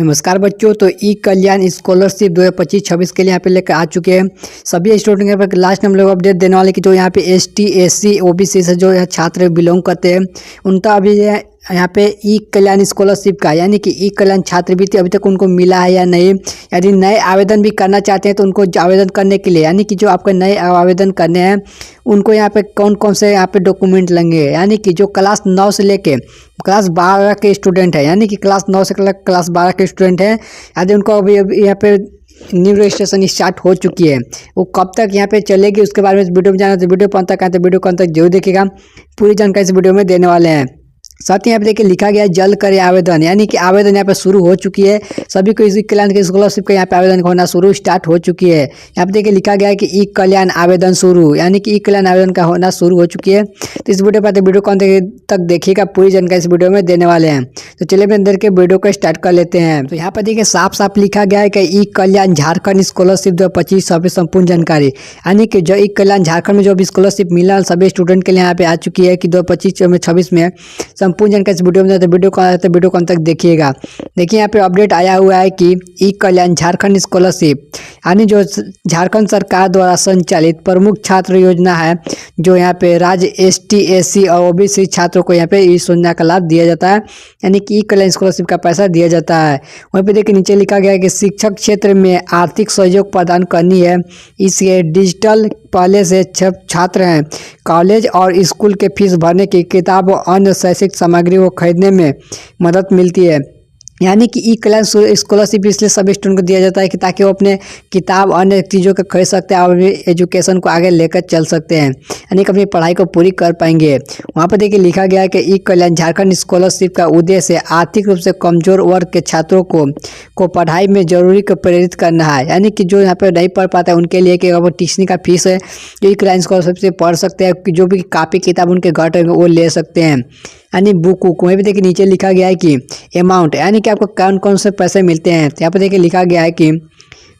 नमस्कार बच्चों। तो ई कल्याण स्कॉलरशिप 2025-26 के लिए यहाँ पे लेकर आ चुके हैं सभी स्टूडेंट। यहाँ पे लास्ट में हम लोग अपडेट देने वाले कि जो यहाँ पे ST SC OBC से जो छात्र बिलोंग करते हैं उनका अभी यहाँ पे ई कल्याण स्कॉलरशिप का यानी कि ई कल्याण छात्रवृत्ति अभी तक उनको मिला है या नहीं। यदि नए आवेदन भी करना चाहते हैं तो उनको आवेदन करने के लिए यानी कि जो आपके नए आवेदन करने हैं उनको यहाँ पे कौन कौन से यहाँ पे डॉक्यूमेंट लगेंगे, यानी कि जो क्लास 9 से लेके क्लास 12 के स्टूडेंट है, यानी कि क्लास 9 से क्लास 12 के स्टूडेंट हैं, यदि उनको अभी यहाँ पे न्यू रजिस्ट्रेशन स्टार्ट हो चुकी है, वो कब तक यहाँ पे चलेगी उसके बारे में इस वीडियो में जाना। तो वीडियो कौन तक आए तो वीडियो कौन तक जरूर देखिएगा, पूरी जानकारी इस वीडियो में देने वाले हैं। साथ ही यहाँ पे देखिए लिखा गया है जल्द करें आवेदन, यानी कि आवेदन यहाँ पे शुरू हो चुकी है। सभी को ई कल्याण के स्कॉलरशिप का यहाँ पे आवेदन होना शुरू स्टार्ट हो चुकी है। यहाँ पे देखिए लिखा गया है कि ई कल्याण आवेदन शुरू, यानी कि ई कल्याण आवेदन का होना शुरू हो चुकी है। तो इस वीडियो पर वीडियो कौन तक देखिएगा, पूरी जानकारी इस वीडियो में देने वाले हैं। तो चलिए अपने अंदर के वीडियो को स्टार्ट कर लेते हैं। तो यहाँ पर देखिए साफ साफ लिखा गया है कि ई कल्याण झारखंड स्कॉलरशिप 2025 सभी संपूर्ण जानकारी, यानी कि जो ई कल्याण झारखंड में जो भी स्कॉलरशिप मिला सभी स्टूडेंट के लिए यहाँ पे आ चुकी है कि 2025-26 में संपूर्ण जानकारी इस वीडियो में। तो वीडियो कौन तक देखिएगा। देखिए यहाँ पे अपडेट आया हुआ है कि ई कल्याण झारखंड स्कॉलरशिप यानी जो झारखंड सरकार द्वारा संचालित प्रमुख छात्र योजना है, जो यहाँ पे राज्य ST SC और OBC छात्रों को यहाँ पे इस योजना का लाभ दिया जाता है, यानी कि ई कल्याण स्कॉलरशिप का पैसा दिया जाता है। वहीं पे देखिए नीचे लिखा गया है कि शिक्षक क्षेत्र में आर्थिक सहयोग प्रदान करनी है, इसलिए डिजिटल पहले से छात्र हैं कॉलेज और स्कूल के फीस भरने की किताब और अन्य शैक्षिक सामग्री को खरीदने में मदद मिलती है। यानी कि ई कल्याण स्कॉलरशिप इसलिए सभी स्टूडेंट को दिया जाता है कि ताकि वो अपने किताब अन्य चीज़ों को खरीद सकते हैं और अपनी एजुकेशन को आगे लेकर चल सकते हैं, यानी कि अपनी पढ़ाई को पूरी कर पाएंगे। वहाँ पर देखिए लिखा गया है कि ई कल्याण झारखंड स्कॉलरशिप का उद्देश्य आर्थिक रूप से कमजोर वर्ग के छात्रों को पढ़ाई में जरूरी को प्रेरित करना है, यानी कि जो यहाँ पर नहीं पढ़ पाता है उनके लिए कि वो ट्यूशन का फीस है जो ई कल्याण स्कॉलरशिप से पढ़ सकते हैं, जो भी कापी किताब उनके घर रहेंगे वो ले सकते हैं, यानी बुक। वहीं पे देखिए नीचे लिखा गया है कि अमाउंट, यानी कि आपको कौन कौन से पैसे मिलते हैं। तो यहाँ पे देखिए लिखा गया है कि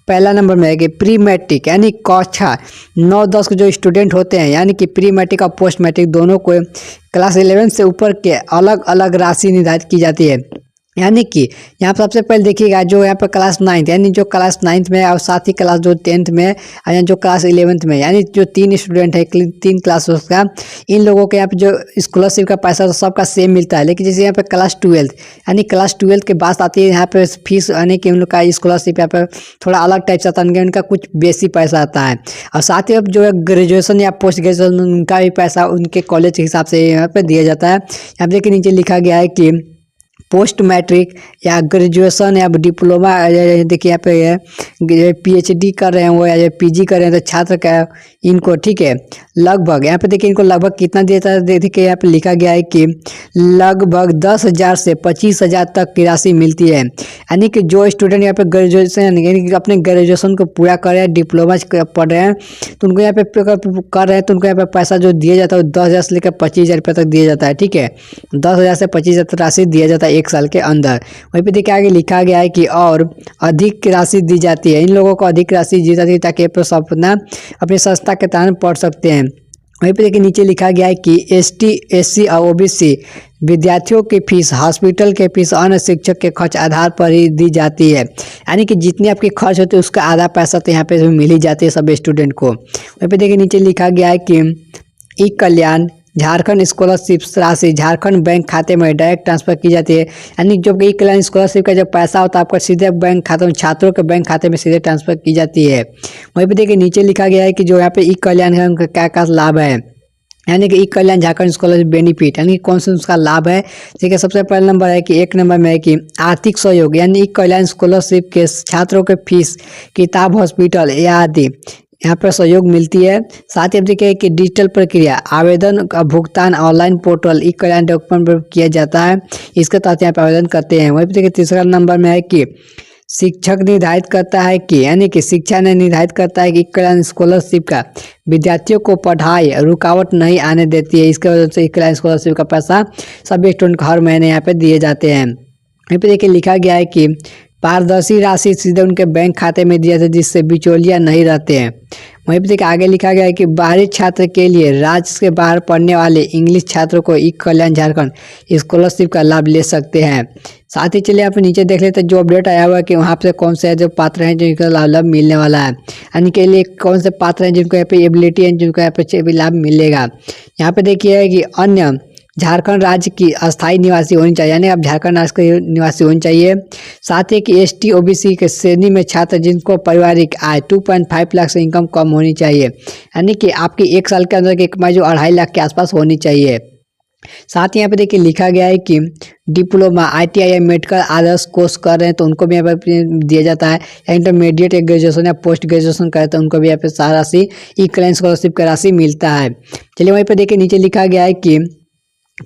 पहला नंबर में है कि प्री मैट्रिक यानी कक्षा 9-10 के जो स्टूडेंट होते हैं, यानी कि प्री मैट्रिक और पोस्ट मैट्रिक दोनों को क्लास 11 से ऊपर के अलग अलग राशि निर्धारित की जाती है। यानी कि यहाँ पर सबसे पहले देखिएगा जो यहाँ पर क्लास 9 यानी जो क्लास 9 में और साथ ही क्लास जो 10th में और जो क्लास 11th में, यानी जो 3 स्टूडेंट है 3 क्लास का, इन लोगों के यहाँ पे जो स्कॉलरशिप का पैसा तो सबका सेम मिलता है। लेकिन जैसे यहाँ पे क्लास 12 यानी क्लास 12 के बाद आती है यहाँ पे फीस, यानी कि उन लोग का स्कॉलरशिप यहाँ पर थोड़ा अलग टाइप से आता है, उनका कुछ बेसी पैसा आता है। और साथ ही अब जो है ग्रेजुएशन या पोस्ट ग्रेजुएशन उनका भी पैसा उनके कॉलेज के हिसाब से यहाँ पर दिया जाता है। यहाँ पे नीचे लिखा गया है कि पोस्ट मैट्रिक या ग्रेजुएशन या डिप्लोमा, देखिए यहाँ पे PhD कर रहे हैं वो या PG कर रहे हैं तो छात्र का इनको ठीक है लगभग यहाँ पे देखिए इनको लगभग कितना दिया जाता है। देखिए यहाँ पे लिखा गया है कि लगभग 10,000 से 25,000 तक की राशि मिलती है, यानी कि जो स्टूडेंट यहाँ पे ग्रेजुएशन यानी कि अपने ग्रेजुएशन को पूरा कर रहे हैं, डिप्लोमा पढ़ रहे हैं, तो उनको यहाँ पे कर रहे हैं तो उनको यहाँ पे पैसा जो दिया जाता है 10,000 से लेकर 25,000 रुपये तक दिया जाता है। ठीक है, 10,000 से 25,000 तक राशि दिया जाता है 1 साल के अंदर। वहीं पे देखिए आगे लिखा गया है कि और अधिक राशि दी जाती है, इन लोगों को अधिक राशि दी जाती है ताकि अपना अपनी संस्था के तहत पढ़ सकते हैं। वहीं पे देखिए नीचे लिखा गया है कि ST SC और OBC विद्यार्थियों की फीस, हॉस्पिटल के फीस, अन्य शिक्षक के खर्च आधार पर ही दी जाती है, यानी कि जितनी आपकी खर्च होती है उसका आधा पैसा तो यहाँ पे मिल ही जाती है सभी स्टूडेंट को। वहीं पे देखिए नीचे लिखा गया है कि ई कल्याण झारखंड स्कॉलरशिप राशि झारखंड बैंक खाते में डायरेक्ट ट्रांसफर की जाती है, यानी जो ई कल्याण स्कॉलरशिप का जो पैसा होता है आपका सीधे बैंक खाते में, छात्रों के बैंक खाते में सीधे ट्रांसफर की जाती है। वहीं पे देखिए नीचे लिखा गया है कि जो यहाँ पे ई कल्याण है उनका क्या क्या लाभ है, यानी कि ई कल्याण झारखंड स्कॉलरशिप बेनिफिट, यानी कौन सा उसका लाभ है। ठीक है, सबसे पहला नंबर है कि 1 नंबर में है कि आर्थिक सहयोग, यानी ई कल्याण स्कॉलरशिप के छात्रों के फीस, किताब, हॉस्पिटल आदि यहाँ पर सहयोग मिलती है। साथ ही अब देखिए कि डिजिटल प्रक्रिया, आवेदन का भुगतान ऑनलाइन पोर्टल ई कल्याण डॉक्यूमेंट पर किया जाता है, इसके तहत यहाँ पर आवेदन करते हैं। वहीं पर देखिए तीसरा नंबर में है कि शिक्षक निर्धारित करता है कि, यानी कि शिक्षा ने निर्धारित करता है कि ई कल्याण स्कॉलरशिप का विद्यार्थियों को पढ़ाई रुकावट नहीं आने देती है, इसके वजह से ई कल्याण स्कॉलरशिप का पैसा सभी स्टूडेंट को हर महीने यहाँ पे दिए जाते हैं। यहाँ पे देखिए लिखा गया है कि पारदर्शी राशि सीधे उनके बैंक खाते में दिया जाता है, जिससे बिचौलिया नहीं रहते हैं। वहीं पर देखिए आगे लिखा गया है कि बाहरी छात्र के लिए राज्य के बाहर पढ़ने वाले इंग्लिश छात्रों को ई कल्याण झारखंड स्कॉलरशिप का लाभ ले सकते हैं। साथ ही चलिए आप नीचे देख लेते हैं जो अपडेट आया हुआ है कि वहाँ पे कौन से है जो पात्र हैं जिनको लाभ मिलने वाला है, यानी के लिए कौन से पात्र हैं जिनको यहाँ पे एबिलिटी है जिनको यहाँ पे लाभ मिलेगा। यहाँ पे देखिए कि अन्य झारखंड राज्य की अस्थायी निवासी होनी चाहिए, यानी आप झारखंड राज्य के निवासी होनी चाहिए। साथ ही कि एसटी ओबीसी के श्रेणी में छात्र जिनको पारिवारिक आय 2.5 लाख से इनकम कम होनी चाहिए, यानी कि आपकी 1 साल के अंदर की कमाई जो 2.5 लाख के आसपास होनी चाहिए। साथ ही यहाँ पे देखिए लिखा गया है कि डिप्लोमा ITI या मेडिकल आदर्श कोर्स कर रहे हैं तो उनको भी यहाँ पे दिया जाता है, या इंटरमीडिएट या ग्रेजुएशन या पोस्ट ग्रेजुएशन करे तो उनको भी यहाँ पे सारा राशि ई कल्याण स्कॉलरशिप का राशि मिलता है। चलिए वहीं पर देखिए नीचे लिखा गया है कि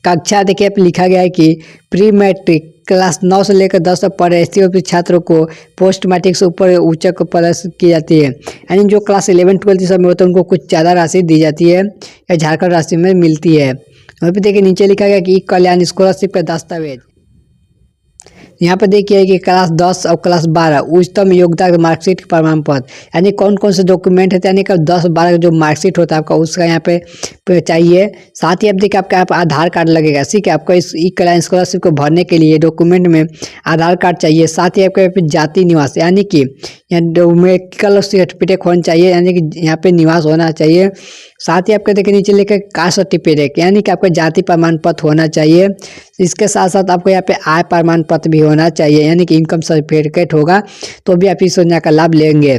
कक्षा देखिए लिखा गया है कि प्री मैट्रिक क्लास 9 से लेकर 10 तक पढ़े ST छात्रों को पोस्ट मैट्रिक से ऊपर उच्चक प्रदर्शित की जाती है, यानी जो क्लास 11 12 सब में होता है उनको कुछ ज़्यादा राशि दी जाती है या झारखंड राशि में मिलती है। वहीं पे देखिए नीचे लिखा गया कि कल्याण स्कॉलरशिप का दस्तावेज, यहाँ पे देखिए कि क्लास 10 और क्लास 12 उच्चतम योग्यता के मार्कशीट के प्रमाण पत्र, यानी कौन कौन से डॉक्यूमेंट है, यानी कि 10-12 का जो मार्कशीट होता है आपका उसका यहाँ पे चाहिए। साथ ही आप देखिए आपका यहाँ पे आधार कार्ड लगेगा, ठीक है। आपको इस ई कल्याण स्कॉलरशिप को भरने के लिए डॉक्यूमेंट में आधार कार्ड चाहिए। साथ ही आपके यहाँ पे जाति निवास, यानी कि मेडिकल सर्टिफिकेट होना चाहिए, यानी कि यहाँ पे निवास होना चाहिए। साथ ही आपके देखिए नीचे लिखा कास्ट सर्टिफिकेट, यानी कि आपका जाति प्रमाण पत्र होना चाहिए। इसके साथ साथ आपको यहाँ पे आय प्रमाण पत्र भी होना चाहिए, यानी कि इनकम सर्टिफिकेट होगा तो भी आप इस योजना का लाभ लेंगे,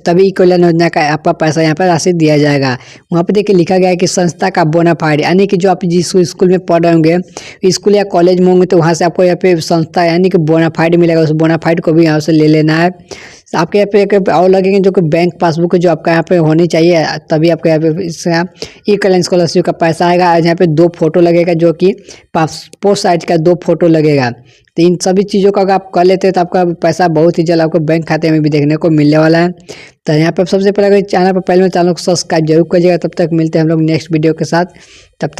तभी ई कल्याण योजना का आपका पैसा यहाँ पर राशि दिया जाएगा। वहाँ पे देखिए लिखा गया है कि संस्था का बोनाफाइड, यानी कि जो आप जिस स्कूल में पढ़ रहे होंगे स्कूल या कॉलेज में होंगे तो वहाँ से आपको यहाँ पे संस्था यानी कि बोनाफाइड मिलेगा, उस बोनाफाइड को भी यहाँ से ले लेना है। आपके यहाँ पे एक और लगेंगे जो कि बैंक पासबुक जो आपका यहाँ पे होनी चाहिए, तभी आपके यहाँ पे इसका ई कल्याण स्कॉलरशिप का पैसा आएगा। यहाँ पे 2 फोटो लगेगा, जो कि पासपोर्ट साइज का 2 फोटो लगेगा। तो इन सभी चीज़ों का अगर आप कर लेते हैं तो आपका पैसा बहुत ही जल्द आपको बैंक खाते में भी देखने को मिलने वाला है। तो यहाँ पर सबसे पहले अगर चैनल पर पहले चैनल को सब्सक्राइब जरूर करिएगा। तब तक मिलते हैं हम लोग नेक्स्ट वीडियो के साथ, तब तक